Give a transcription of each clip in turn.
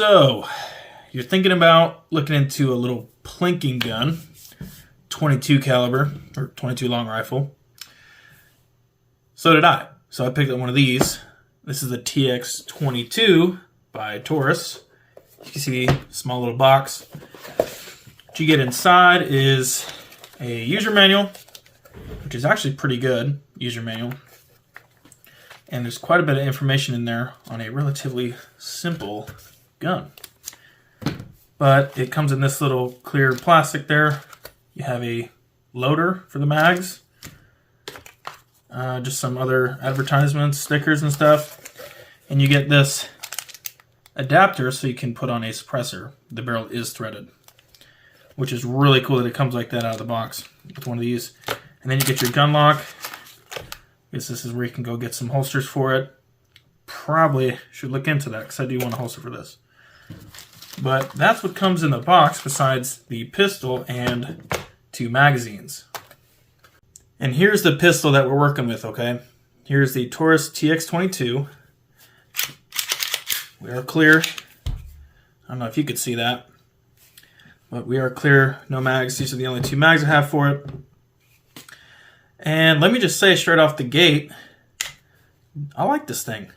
So, you're thinking about looking into a little plinking gun, 22 caliber, or 22 long rifle. So did I. So I picked up one of these. This is the TX22 by Taurus. You can see the small little box. What you get inside is a user manual, which is actually pretty good, user manual. And there's quite a bit of information in there on a relatively simple gun. But it comes in this little clear plastic there. You have a loader for the mags. Just some other advertisements, stickers and stuff. And you get this adapter so you can put on a suppressor. The barrel is threaded, which is really cool that it comes like that out of the box with one of these. And then you get your gun lock. I guess this is where you can go get some holsters for it. Probably should look into that because I do want a holster for this. But that's what comes in the box besides the pistol and 2 magazines. And here's the pistol that we're working with, okay? Here's the Taurus TX22. We are clear. I don't know if you could see that. But we are clear, no mags. These are the only 2 mags I have for it. And let me just say straight off the gate, I like this thing.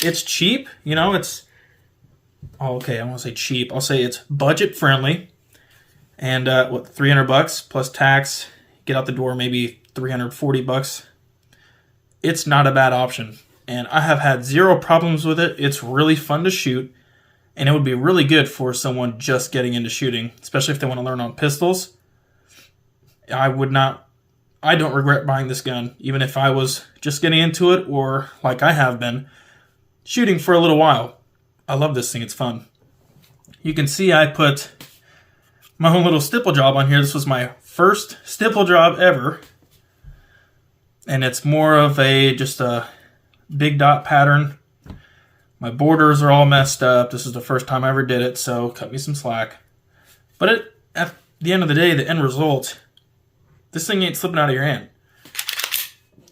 It's cheap, you know, it's... Oh, okay, I won't say cheap. I'll say it's budget friendly. And what, 300 bucks plus tax, get out the door maybe 340 bucks. It's not a bad option. And I have had 0 problems with it. It's really fun to shoot. And it would be really good for someone just getting into shooting, especially if they want to learn on pistols. I don't regret buying this gun, even if I was just getting into it or like I have been, shooting for a little while. I love this thing, it's fun. You can see I put my own little stipple job on here. This was my first stipple job ever. And it's more of just a big dot pattern. My borders are all messed up. This is the first time I ever did it, so cut me some slack. But at the end of the day, the end result, this thing ain't slipping out of your hand.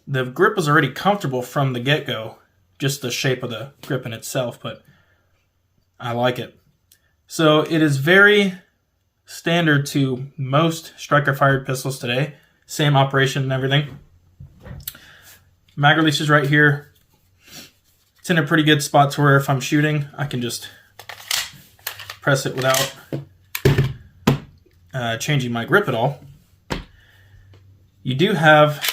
The grip was already comfortable from the get-go, just the shape of the grip in itself, but I like it. So it is very standard to most striker-fired pistols today. Same operation and everything. Mag release is right here. It's in a pretty good spot to where if I'm shooting, I can just press it without changing my grip at all. You do have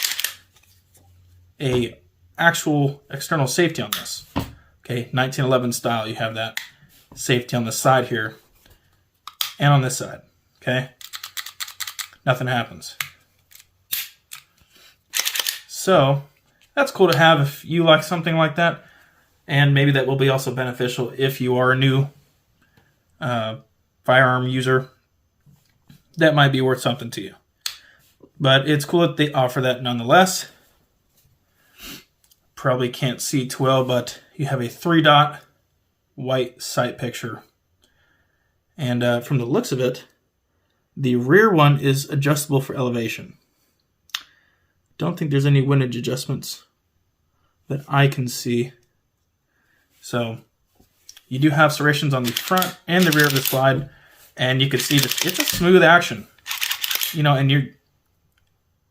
a actual external safety on this. Okay, 1911 style, you have that safety on the side here and on this side. Okay, nothing happens. So that's cool to have if you like something like that, and maybe that will be also beneficial if you are a new firearm user. That might be worth something to you. But it's cool that they offer that nonetheless. Probably can't see too well, but you have a 3-dot white sight picture. And from the looks of it, the rear one is adjustable for elevation. Don't think there's any windage adjustments that I can see. So you do have serrations on the front and the rear of the slide, and you can see that it's a smooth action. You know, and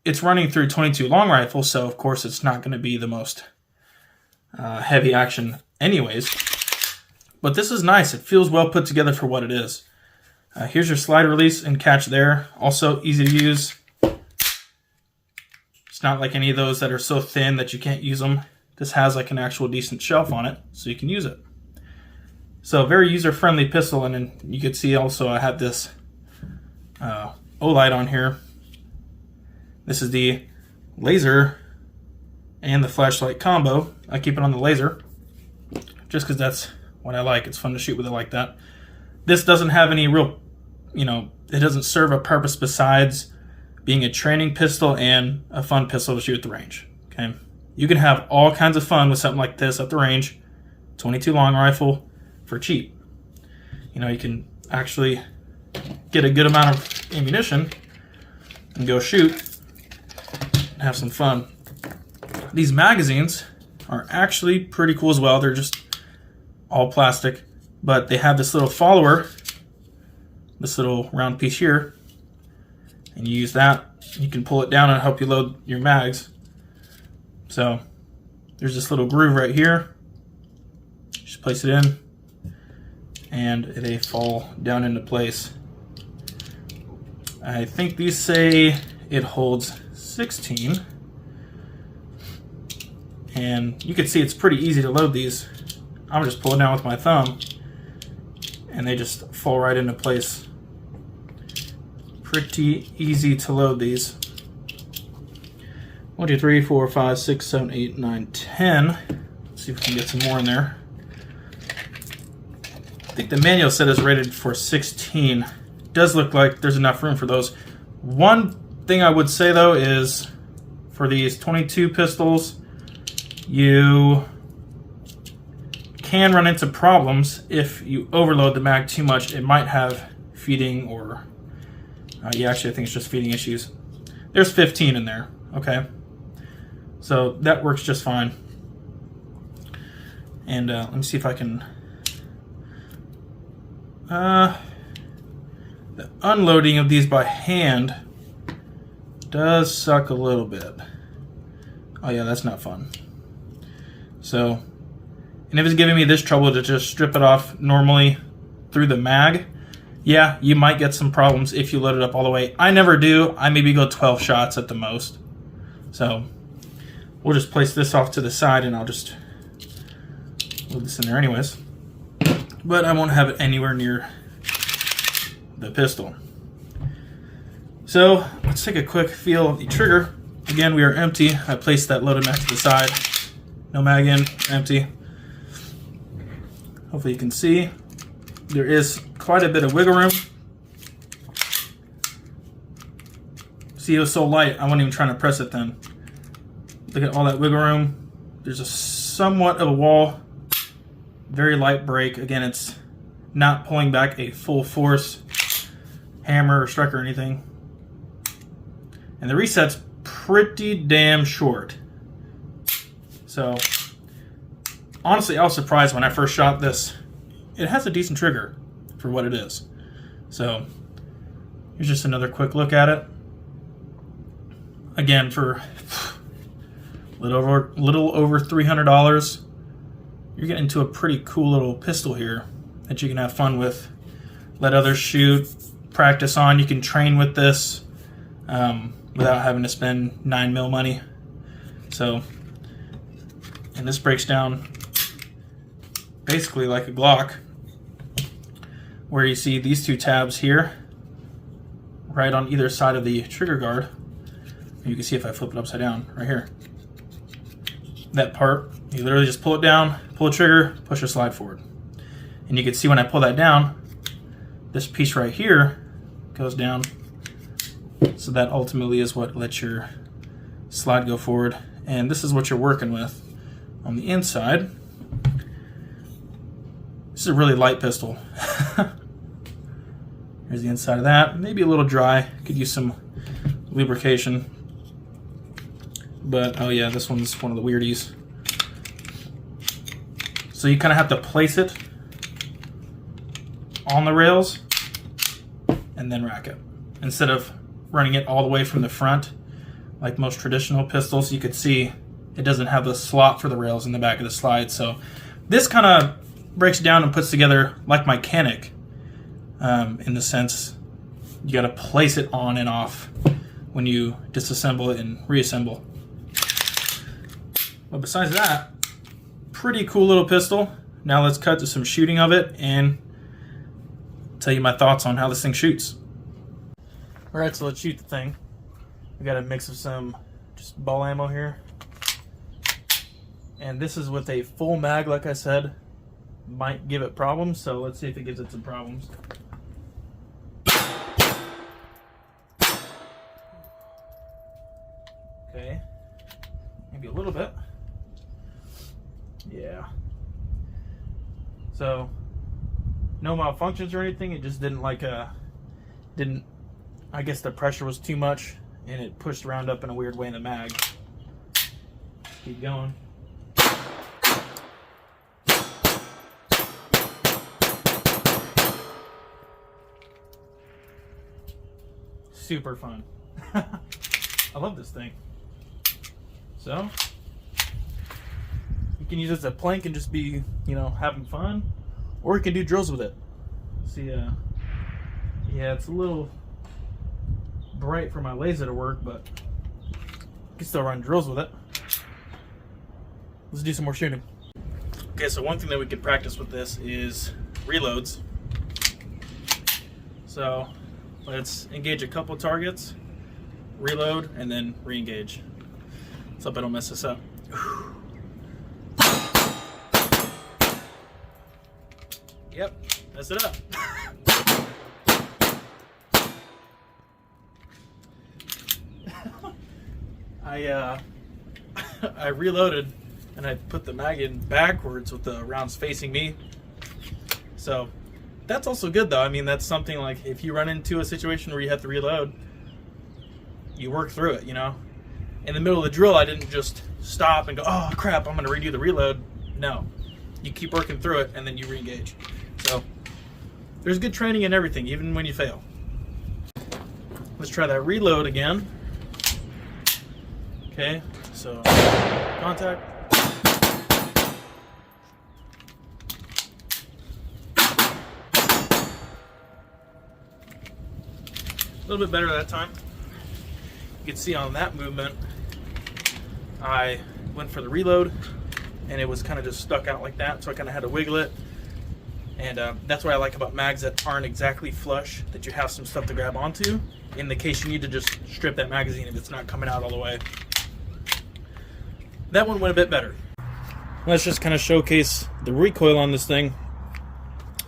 it's running through 22 long rifle, so of course it's not going to be the most heavy action anyways. But this is nice. It feels well put together for what it is. Here's your slide release and catch there. Also easy to use. It's not like any of those that are so thin that you can't use them. This has like an actual decent shelf on it, so you can use it. So very user-friendly pistol, and then you can see also I have this O-light on here. This is the laser and the flashlight combo. I keep it on the laser just because that's what I like. It's fun to shoot with it like that. This doesn't have any real, you know, it doesn't serve a purpose besides being a training pistol and a fun pistol to shoot at the range. Okay, you can have all kinds of fun with something like this at the range. 22 long rifle for cheap. You know, you can actually get a good amount of ammunition and go shoot and have some fun. These magazines are actually pretty cool as well. They're just all plastic. but they have this little follower, this little round piece here, and you use that. You can pull it down and help you load your mags. So there's this little groove right here. Just place it in, and they fall down into place. I think these say it holds 16. And you can see it's pretty easy to load these. I'm just pulling down with my thumb, and they just fall right into place. Pretty easy to load these. 1, 2, 3, 4, 5, 6, 7, 8, 9, 10. Let's see if we can get some more in there. I think the manual said it's rated for 16. Does look like there's enough room for those. One thing I would say though is for these 22 pistols, you can run into problems if you overload the mag too much. It might have feeding or yeah, actually I think it's just feeding issues. There's 15 in there, okay? So that works just fine. And let me see if I can the unloading of these by hand does suck a little bit. Oh yeah, that's not fun. So, and if it's giving me this trouble to just strip it off normally through the mag, yeah, you might get some problems if you load it up all the way. I never do. I maybe go 12 shots at the most. So, we'll just place this off to the side and I'll just load this in there anyways. But I won't have it anywhere near the pistol. So, let's take a quick feel of the trigger. Again, we are empty. I placed that loaded mag to the side. No mag in, empty. Hopefully you can see. There is quite a bit of wiggle room. See, it was so light, I wasn't even trying to press it then. Look at all that wiggle room. There's a somewhat of a wall. Very light break. Again, it's not pulling back a full force hammer or strike or anything. And the reset's pretty damn short. So, honestly, I was surprised when I first shot this. It has a decent trigger for what it is. So, here's just another quick look at it. Again, for a little over $300, you're getting into a pretty cool little pistol here that you can have fun with. Let others shoot, practice on. You can train with this without having to spend 9mm money. So, and this breaks down basically like a Glock, where you see these two tabs here, right on either side of the trigger guard. You can see if I flip it upside down, right here. That part, you literally just pull it down, pull the trigger, push or slide forward. And you can see when I pull that down, this piece right here goes down. So that ultimately is what lets your slide go forward. And this is what you're working with. On the inside, this is a really light pistol. Here's the inside of that. Maybe a little dry. Could use some lubrication. But, oh yeah, this one's one of the weirdies. So you kind of have to place it on the rails and then rack it. Instead of running it all the way from the front, like most traditional pistols, you could see it doesn't have the slot for the rails in the back of the slide. So this kind of breaks down and puts together like my Canic, in the sense you got to place it on and off when you disassemble it and reassemble. But besides that, pretty cool little pistol. Now let's cut to some shooting of it and tell you my thoughts on how this thing shoots. Alright, so let's shoot the thing. We got a mix of some just ball ammo here. And this is with a full mag, like I said. Might give it problems, so let's see if it gives it some problems. Okay. Maybe a little bit. Yeah. So, no malfunctions or anything. It just didn't I guess the pressure was too much and it pushed around up in a weird way in the mag. Keep going. super fun. I love this thing. So you can use it as a plank and just be, you know, having fun, or you can do drills with it. See, yeah, it's a little bright for my laser to work, but you can still run drills with it. Let's do some more shooting. Okay, so one thing that we could practice with this is reloads. So let's engage a couple targets, reload, and then re-engage. Let's hope I don't mess this up. Yep, mess it up. I reloaded and I put the mag in backwards with the rounds facing me. So that's also good though. I mean, that's something like if you run into a situation where you have to reload, you work through it, you know? In the middle of the drill, I didn't just stop and go, oh crap, I'm gonna redo the reload. No, you keep working through it and then you re-engage. So there's good training in everything, even when you fail. Let's try that reload again. Okay, so contact. A little bit better that time. You can see on that movement, I went for the reload and it was kind of just stuck out like that, so I kind of had to wiggle it. And that's what I like about mags that aren't exactly flush, that you have some stuff to grab onto in the case you need to just strip that magazine if it's not coming out all the way. That one went a bit better. Let's just kind of showcase the recoil on this thing.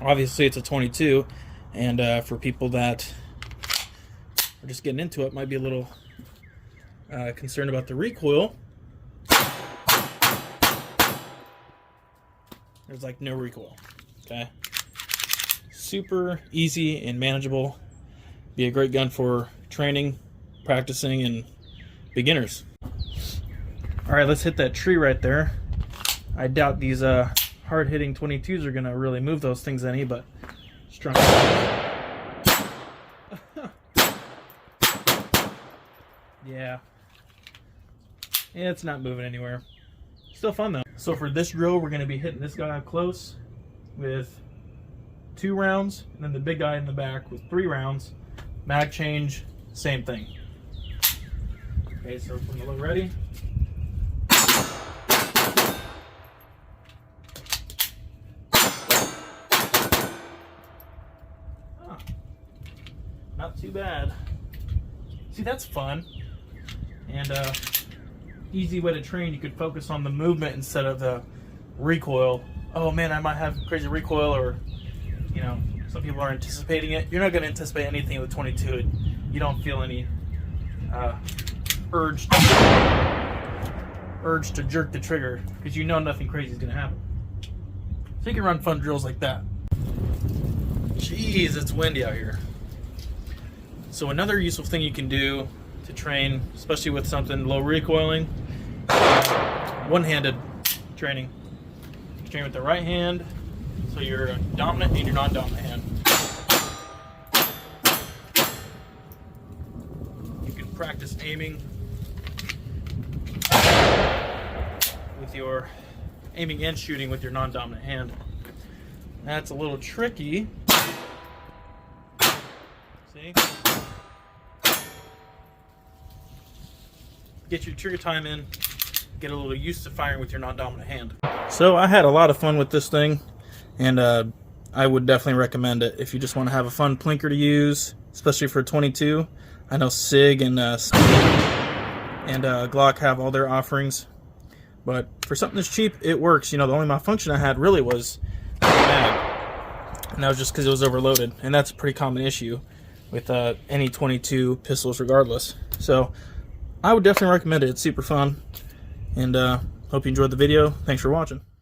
Obviously it's a 22, and for people that are just getting into it, might be a little concerned about the recoil. There's like no recoil. Okay, super easy and manageable. Be a great gun for training, practicing, and beginners. All right, let's hit that tree right there. I doubt these hard-hitting 22s are gonna really move those things any, but strong. Yeah, it's not moving anywhere. Still fun though. So for this drill, we're gonna be hitting this guy up close with 2 rounds, and then the big guy in the back with 3 rounds. Mag change, same thing. Okay, so when you look ready. Oh, not too bad. See, that's fun. And easy way to train, you could focus on the movement instead of the recoil. Oh man, I might have crazy recoil, or you know, some people are anticipating it. You're not going to anticipate anything with 22. You don't feel any urge to jerk the trigger because you know nothing crazy is going to happen. So you can run fun drills like that. Jeez, it's windy out here. So another useful thing you can do to train, especially with something low recoiling, one-handed training. You train with the right hand, so your dominant and your non-dominant hand. You can practice aiming with your aiming and shooting with your non-dominant hand. That's a little tricky. See? Get your trigger time in, get a little used to firing with your non-dominant hand. So I had a lot of fun with this thing, and I would definitely recommend it if you just want to have a fun plinker to use, especially for 22. I know SIG and Glock have all their offerings, but for something that's cheap, it works. You know, the only malfunction I had really was the mag, and that was just because it was overloaded, and that's a pretty common issue with any 22 pistols regardless. So I would definitely recommend it. It's super fun, and hope you enjoyed the video. Thanks for watching.